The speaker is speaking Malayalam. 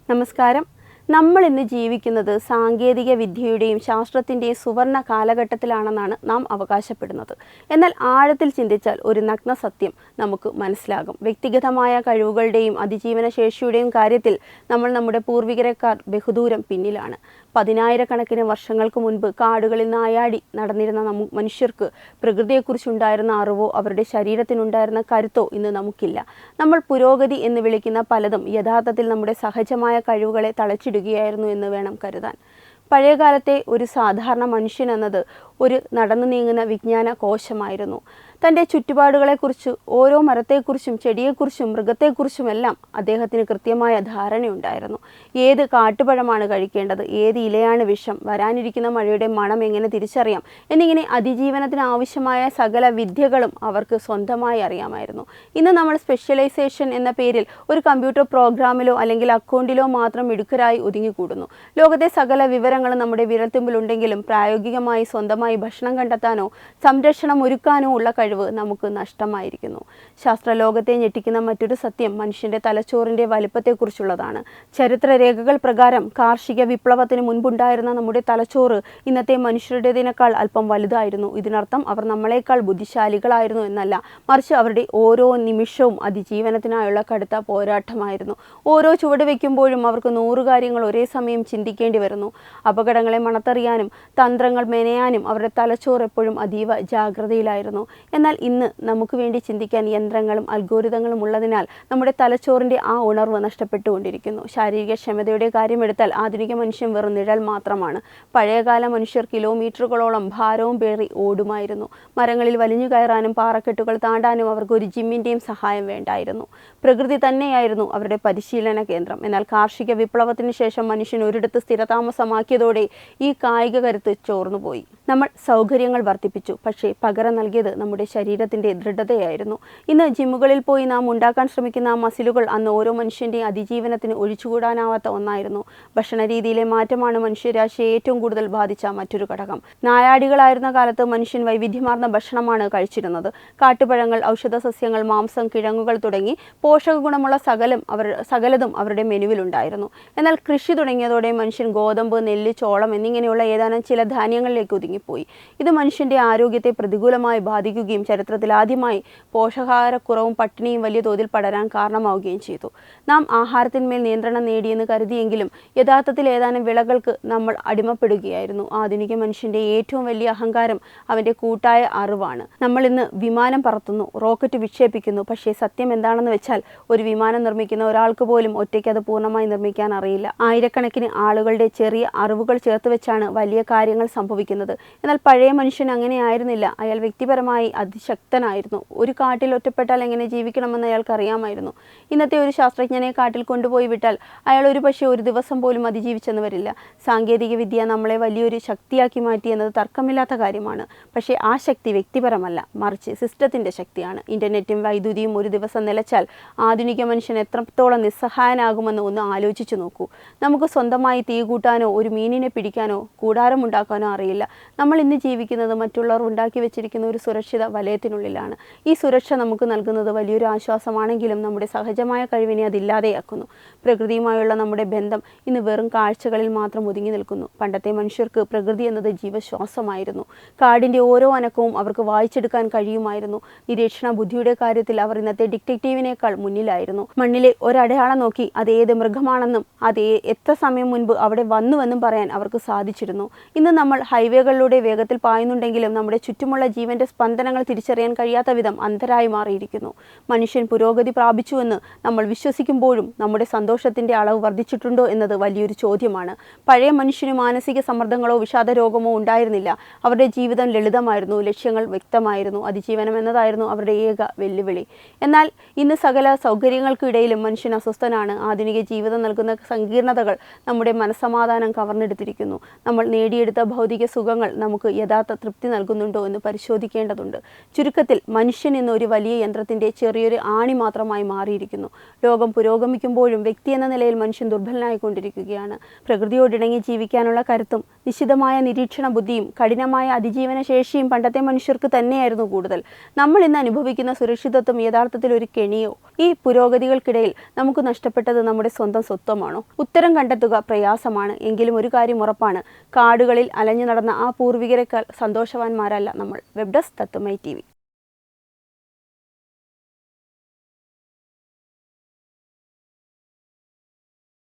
നമസ്കാരം. നമ്മൾ ഇന്ന് ജീവിക്കുന്നത് സാങ്കേതിക വിദ്യയുടെയും ശാസ്ത്രത്തിൻ്റെയും സുവർണ കാലഘട്ടത്തിലാണെന്നാണ് നാം അവകാശപ്പെടുന്നത്. എന്നാൽ ആഴത്തിൽ ചിന്തിച്ചാൽ ഒരു നഗ്ന സത്യം നമുക്ക് മനസ്സിലാകും. വ്യക്തിഗതമായ കഴിവുകളുടെയും അതിജീവന ശേഷിയുടെയും കാര്യത്തിൽ നമ്മൾ നമ്മുടെ പൂർവികരെക്കാൾ ബഹുദൂരം പിന്നിലാണ്. പതിനായിരക്കണക്കിന് വർഷങ്ങൾക്ക് മുൻപ് കാടുകളിൽ നായാടി നടന്നിരുന്ന മനുഷ്യർക്ക് പ്രകൃതിയെക്കുറിച്ചുണ്ടായിരുന്ന അറിവോ അവരുടെ ശരീരത്തിനുണ്ടായിരുന്ന കരുത്തോ ഇന്ന് നമുക്കില്ല. നമ്മൾ പുരോഗതി എന്ന് വിളിക്കുന്ന പലതും യഥാർത്ഥത്തിൽ നമ്മുടെ സഹജമായ കഴിവുകളെ തളച്ചിടുകയായിരുന്നു എന്ന് വേണം കരുതാൻ. പഴയകാലത്തെ ഒരു സാധാരണ മനുഷ്യൻ എന്നത് ഒരു നടന്നു നീങ്ങുന്ന വിജ്ഞാന കോശമായിരുന്നു. തൻ്റെ ചുറ്റുപാടുകളെക്കുറിച്ച്, ഓരോ മരത്തെക്കുറിച്ചും ചെടിയെക്കുറിച്ചും മൃഗത്തെക്കുറിച്ചുമെല്ലാം അദ്ദേഹത്തിന് കൃത്യമായ ധാരണയുണ്ടായിരുന്നു. ഏത് കാട്ടുപഴമാണ് കഴിക്കേണ്ടത്, ഏത് ഇലയാണ് വിഷം, വരാനിരിക്കുന്ന മഴയുടെ മണം എങ്ങനെ തിരിച്ചറിയാം എന്നിങ്ങനെ അതിജീവനത്തിന് ആവശ്യമായ സകല വിദ്യകളും അവർക്ക് സ്വന്തമായി അറിയാമായിരുന്നു. ഇന്ന് നമ്മൾ സ്പെഷ്യലൈസേഷൻ എന്ന പേരിൽ ഒരു കമ്പ്യൂട്ടർ പ്രോഗ്രാമിലോ അല്ലെങ്കിൽ അക്കൗണ്ടിലോ മാത്രം മിടുക്കരായി ഒതുങ്ങിക്കൂടുന്നു. ലോകത്തെ സകല വിവരങ്ങളും നമ്മുടെ വിരൽത്തുമ്പിലുണ്ടെങ്കിലും പ്രായോഗികമായി സ്വന്തമായി ഭക്ഷണം കണ്ടെത്താനോ സംരക്ഷണം ഒരുക്കാനോ ഉള്ള കഴിവ് നമുക്ക് നഷ്ടമായിരിക്കുന്നു. ശാസ്ത്രലോകത്തെ ഞെട്ടിക്കുന്ന മറ്റൊരു സത്യം മനുഷ്യന്റെ തലച്ചോറിന്റെ വലിപ്പത്തെക്കുറിച്ചുള്ളതാണ്. ചരിത്രരേഖകൾ പ്രകാരം കാർഷിക വിപ്ലവത്തിന് മുൻപുണ്ടായിരുന്ന നമ്മുടെ തലച്ചോറ് ഇന്നത്തെ മനുഷ്യരുടേതിനേക്കാൾ അല്പം വലുതായിരുന്നു. ഇതിനർത്ഥം അവർ നമ്മളെക്കാൾ ബുദ്ധിശാലികളായിരുന്നു എന്നല്ല, മറിച്ച് അവരുടെ ഓരോ നിമിഷവും അതിജീവനത്തിനായുള്ള കടുത്ത പോരാട്ടമായിരുന്നു. ഓരോ ചുവട് വയ്ക്കുമ്പോഴും അവർക്ക് 100 കാര്യങ്ങൾ ഒരേ സമയം ചിന്തിക്കേണ്ടി വരുന്നു. അപകടങ്ങളെ മണത്തറിയാനും തന്ത്രങ്ങൾ മെനയാനും അവരുടെ തലച്ചോറ് എപ്പോഴും അതീവ ജാഗ്രതയിലായിരുന്നു. എന്നാൽ ഇന്ന് നമുക്ക് വേണ്ടി ചിന്തിക്കാൻ യന്ത്രങ്ങളും അൽഗോരിതങ്ങളും ഉള്ളതിനാൽ നമ്മുടെ തലച്ചോറിൻ്റെ ആ ഉണർവ് നഷ്ടപ്പെട്ടുകൊണ്ടിരിക്കുന്നു. ശാരീരിക ക്ഷമതയുടെ കാര്യമെടുത്താൽ ആധുനിക മനുഷ്യൻ വെറും നിഴൽ മാത്രമാണ്. പഴയകാല മനുഷ്യർ കിലോമീറ്ററുകളോളം ഭാരവും പേറി ഓടുമായിരുന്നു. മരങ്ങളിൽ വലിഞ്ഞു കയറാനും പാറക്കെട്ടുകൾ താണ്ടാനും അവർക്ക് ഒരു ജിമ്മിൻ്റെയും സഹായം വേണ്ടായിരുന്നു. പ്രകൃതി തന്നെയായിരുന്നു അവരുടെ പരിശീലന കേന്ദ്രം. എന്നാൽ കാർഷിക വിപ്ലവത്തിന് ശേഷം മനുഷ്യൻ ഒരിടത്ത് സ്ഥിരതാമസമാക്കിയതോടെ ഈ കായിക കരുത്ത് ചോർന്നുപോയി. നമ്മൾ സൗകര്യങ്ങൾ വർദ്ധിപ്പിച്ചു, പക്ഷേ പകരം നൽകിയത് നമ്മുടെ ശരീരത്തിൻ്റെ ദൃഢതയായിരുന്നു. ഇന്ന് ജിമ്മുകളിൽ പോയി നാം ഉണ്ടാക്കാൻ ശ്രമിക്കുന്ന ആ മസിലുകൾ അന്ന് ഓരോ മനുഷ്യൻ്റെയും അതിജീവനത്തിന് ഒഴിച്ചുകൂടാനാവാത്ത ഒന്നായിരുന്നു. ഭക്ഷണരീതിയിലെ മാറ്റമാണ് മനുഷ്യരാശിയെ ഏറ്റവും കൂടുതൽ ബാധിച്ച മറ്റൊരു ഘടകം. നായാടികളായിരുന്ന കാലത്ത് മനുഷ്യൻ വൈവിധ്യമാർന്ന ഭക്ഷണമാണ് കഴിച്ചിരുന്നത്. കാട്ടുപഴങ്ങൾ, ഔഷധ സസ്യങ്ങൾ, മാംസം, കിഴങ്ങുകൾ തുടങ്ങി പോഷക ഗുണമുള്ള സകലതും അവരുടെ മെനുവിലുണ്ടായിരുന്നു. എന്നാൽ കൃഷി തുടങ്ങിയതോടെ മനുഷ്യൻ ഗോതമ്പ്, നെല്ല്, ചോളം എന്നിങ്ങനെയുള്ള ഏതാനും ചില ധാന്യങ്ങളിലേക്ക് ഒതുങ്ങിപ്പോയി. ഇത് മനുഷ്യൻ്റെ ആരോഗ്യത്തെ പ്രതികൂലമായി ബാധിക്കുകയും ചരിത്രത്തിൽ ആദ്യമായി പോഷകാഹാരക്കുറവും പട്ടിണിയും വലിയ തോതിൽ പടരാൻ കാരണമാവുകയും ചെയ്തു. നാം ആഹാരത്തിന്മേൽ നിയന്ത്രണം നേടിയെന്ന് കരുതിയെങ്കിലും യഥാർത്ഥത്തിൽ ഏതാനും വിളകൾക്ക് നമ്മൾ അടിമപ്പെടുകയായിരുന്നു. ആധുനിക മനുഷ്യൻ്റെ ഏറ്റവും വലിയ അഹങ്കാരം അവൻ്റെ കൂട്ടായ അറിവാണ്. നമ്മൾ ഇന്ന് വിമാനം പറത്തുന്നു, റോക്കറ്റ് വിക്ഷേപിക്കുന്നു. പക്ഷേ സത്യം എന്താണെന്ന് വെച്ചാൽ ഒരു വിമാനം നിർമ്മിക്കുന്ന ഒരാൾക്ക് പോലും ഒറ്റയ്ക്ക് അത് പൂർണ്ണമായി നിർമ്മിക്കാൻ അറിയില്ല. ആയിരക്കണക്കിന് ആളുകളുടെ ചെറിയ അറിവുകൾ ചേർത്ത് വെച്ചാണ് വലിയ കാര്യങ്ങൾ സംഭവിക്കുന്നത്. എന്നാൽ പഴയ മനുഷ്യൻ അങ്ങനെ ആയിരുന്നില്ല. അയാൾ വ്യക്തിപരമായി അതിശക്തനായിരുന്നു. ഒരു കാട്ടിൽ ഒറ്റപ്പെട്ടാൽ എങ്ങനെ ജീവിക്കണമെന്ന് അയാൾക്ക് അറിയാമായിരുന്നു. ഇന്നത്തെ ഒരു ശാസ്ത്രജ്ഞനെ കാട്ടിൽ കൊണ്ടുപോയി വിട്ടാൽ അയാൾ ഒരു പക്ഷേ ഒരു ദിവസം പോലും അതിജീവിച്ചെന്ന് വരില്ല. സാങ്കേതിക വിദ്യ നമ്മളെ വലിയൊരു ശക്തിയാക്കി മാറ്റി എന്നത് തർക്കമില്ലാത്ത കാര്യമാണ്. പക്ഷേ ആ ശക്തി വ്യക്തിപരമല്ല, മറിച്ച് സിസ്റ്റത്തിൻ്റെ ശക്തിയാണ്. ഇൻ്റർനെറ്റും വൈദ്യുതിയും ഒരു ദിവസം നിലച്ചാൽ ആധുനിക മനുഷ്യൻ എത്രത്തോളം നിസ്സഹായനാകുമെന്ന് ഒന്ന് ആലോചിച്ചു നോക്കൂ. നമുക്ക് സ്വന്തമായി തീ കൂട്ടാനോ ഒരു മീനിനെ പിടിക്കാനോ കൂടാരമുണ്ടാക്കാനോ അറിയില്ല. നമ്മൾ ഇന്ന് ജീവിക്കുന്നത് മറ്റുള്ളവർ ഉണ്ടാക്കി വെച്ചിരിക്കുന്ന ഒരു സുരക്ഷിത വലയത്തിനുള്ളിലാണ്. ഈ സുരക്ഷ നമുക്ക് നൽകുന്നത് വലിയൊരു ആശ്വാസമാണെങ്കിലും നമ്മുടെ സഹജമായ കഴിവിനെ അതില്ലാതെയാക്കുന്നു. പ്രകൃതിയുമായുള്ള നമ്മുടെ ബന്ധം ഇന്ന് വെറും കാഴ്ചകളിൽ മാത്രം ഒതുങ്ങി നിൽക്കുന്നു. പണ്ടത്തെ മനുഷ്യർക്ക് പ്രകൃതി എന്നത് ജീവശ്വാസമായിരുന്നു. കാടിൻ്റെ ഓരോ അനക്കവും അവർക്ക് വായിച്ചെടുക്കാൻ കഴിയുമായിരുന്നു. നിരീക്ഷണ ബുദ്ധിയുടെ കാര്യത്തിൽ അവർ ഇന്നത്തെ ഡിറ്റക്റ്റീവിനേക്കാൾ മുന്നിലായിരുന്നു. മണ്ണിലെ ഒരടയാളം നോക്കി അത് ഏത് മൃഗമാണെന്നും അത് എത്ര സമയം മുൻപ് അവിടെ വന്നുവെന്നും പറയാൻ അവർക്ക് സാധിച്ചിരുന്നു. ഇന്ന് നമ്മൾ ഹൈവേകളിലൂടെ വേഗത്തിൽ പായുന്നുണ്ടെങ്കിലും നമ്മുടെ ചുറ്റുമുള്ള ജീവന്റെ സ്പന്ദനങ്ങൾ തിരിച്ചറിയാൻ കഴിയാത്ത വിധം അന്ധരായി മാറിയിരിക്കുന്നു. മനുഷ്യൻ പുരോഗതി പ്രാപിച്ചുവെന്ന് നമ്മൾ വിശ്വസിക്കുമ്പോഴും നമ്മുടെ സന്തോഷത്തിൻ്റെ അളവ് വർദ്ധിച്ചിട്ടുണ്ടോ എന്നത് വലിയൊരു ചോദ്യമാണ്. പഴയ മനുഷ്യന് മാനസിക സമ്മർദ്ദങ്ങളോ വിഷാദരോഗമോ ഉണ്ടായിരുന്നില്ല. അവരുടെ ജീവിതം ലളിതമായിരുന്നു, ലക്ഷ്യങ്ങൾ വ്യക്തമായിരുന്നു, അതിജീവനം എന്നതായിരുന്നു അവരുടെ ഏക വെല്ലുവിളി. എന്നാൽ ഇന്ന് സകല സൗകര്യങ്ങൾക്കിടയിലും മനുഷ്യൻ അസ്വസ്ഥനാണ്. ആധുനിക ജീവിതം നൽകുന്ന സങ്കീർണതകൾ നമ്മുടെ മനസ്സമാധാനം കവർന്നെടുത്തിരിക്കുന്നു. നമ്മൾ നേടിയെടുത്ത ഭൗതിക സുഖങ്ങൾ നമുക്ക് യഥാർത്ഥ തൃപ്തി നൽകുന്നുണ്ടോ എന്ന് പരിശോധിക്കേണ്ടതുണ്ട്. ചുരുക്കത്തിൽ മനുഷ്യൻ എന്ന ഒരു വലിയ യന്ത്രത്തിൻ്റെ ചെറിയൊരു ആണി മാത്രമായി മാറിയിരിക്കുന്നു. ലോകം പുരോഗമിക്കുമ്പോഴും വ്യക്തി എന്ന നിലയിൽ മനുഷ്യൻ ദുർബലനായിക്കൊണ്ടിരിക്കുകയാണ്. പ്രകൃതിയോടിണങ്ങി ജീവിക്കാനുള്ള കരുത്തും നിശ്ചിതമായ നിരീക്ഷണ ബുദ്ധിയും കഠിനമായ അതിജീവന ശേഷിയും പണ്ടത്തെ മനുഷ്യർക്ക് തന്നെയായിരുന്നു കൂടുതൽ. നമ്മൾ ഇന്ന് അനുഭവിക്കുന്ന സുരക്ഷിതത്വം യഥാർത്ഥത്തിൽ ഒരു കെണിയോ? ഈ പുരോഗതികൾക്കിടയിൽ നമുക്ക് നഷ്ടപ്പെട്ടത് നമ്മുടെ സ്വന്തം സ്വത്വമാണോ? ഉത്തരം കണ്ടെത്തുക പ്രയാസമാണ്. എങ്കിലും ഒരു കാര്യം ഉറപ്പാണ്, കാടുകളിൽ അലഞ്ഞു നടന്ന ആ പൂർവികരെക്കാൾ സന്തോഷവാന്മാരല്ല നമ്മൾ. വെബ് ഡെസ്ക് തത്വമൈ TV.